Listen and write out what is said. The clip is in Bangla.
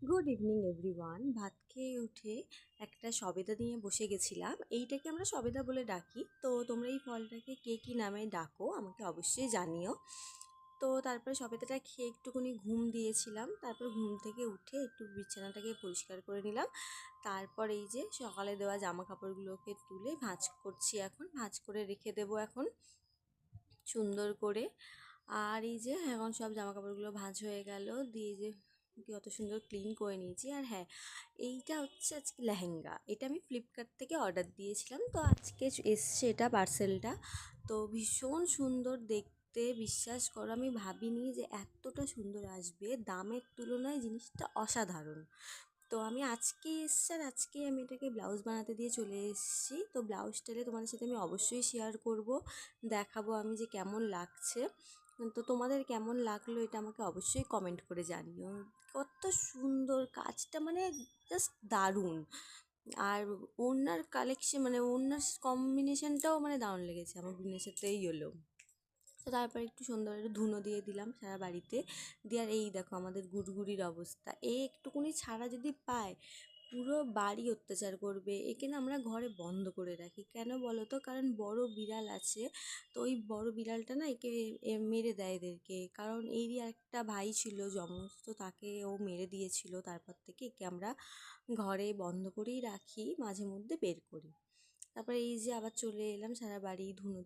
Good evening everyone. ভাত খেয়ে উঠে একটা সবেদা নিয়ে বসে গেছিলাম। এইটাকে আমরা সবেদা বলে ডাকি। তো তোমরা এই ফলটাকে কে কী নামে ডাকো আমাকে অবশ্যই জানিও। তো তারপরে সবেদাটা খেয়ে একটুখানি ঘুম দিয়েছিলাম। তারপর ঘুম থেকে উঠে একটু বিছানাটাকে পরিষ্কার করে নিলাম। তারপর এই যে সকালে দেওয়া জামা কাপড়গুলোকে তুলে ভাঁজ করছি, এখন ভাঁজ করে রেখে দেবো এখন সুন্দর করে। আর এই যে এখন সব জামা কাপড়গুলো ভাঁজ হয়ে গেল, দিয়ে যে কত সুন্দর ক্লিন করে নিয়েছি। আর হ্যাঁ, এইটা হচ্ছে আজকে লেহেঙ্গা, এটা আমি ফ্লিপকার্ট থেকে অর্ডার দিয়েছিলাম, তো আজকে এসছে এটা পার্সেলটা। তো ভীষণ সুন্দর দেখতে, বিশ্বাস করো আমি ভাবিনি যে এতটা সুন্দর আসবে, দামের তুলনায় জিনিসটা অসাধারণ। তো আমি আজকে এসছি আর আজকে আমি এটাকে ব্লাউজ বানাতে দিয়ে চলে এসেছি। তো ব্লাউজটাকে তোমাদের সাথে আমি অবশ্যই শেয়ার করব, দেখাবো আমি যে কেমন লাগছে। তো তোমাদের কেমন লাগলো এটা আমাকে অবশ্যই কমেন্ট করে জানিও। কত সুন্দর কাজটা, মানে জাস্ট দারুণ। আর ওড়নার কালেকশন, মানে ওড়নার কম্বিনেশনটাও মানে দারুণ লেগেছে আমার, বোনের সাথেই হলো। তো তারপর একটু সুন্দর একটু ধুনো দিয়ে দিলাম সারা বাড়িতে। দিয়ে আর এই দেখো আমাদের গুড়গুড়ির অবস্থা, একটুকুনি ছাড়া যদি পায় পুরো বাড়ি অত্যাচার করবে। একে না আমরা ঘরে বন্ধ করে রাখি, কেন বলো তো? কারণ বড় বিড়াল আছে, তো ওই বড় বিড়ালটা না একে মেরে দেয় এদেরকে। কারণ এরই একটা ভাই ছিল যমজ, তো তাকে ও মেরে দিয়েছিল। তারপর থেকে একে আমরা ঘরে বন্ধ করেই রাখি, মাঝে মধ্যে বের করি। তারপরে এই যে আবার চলে এলাম সারা বাড়ি ধুনো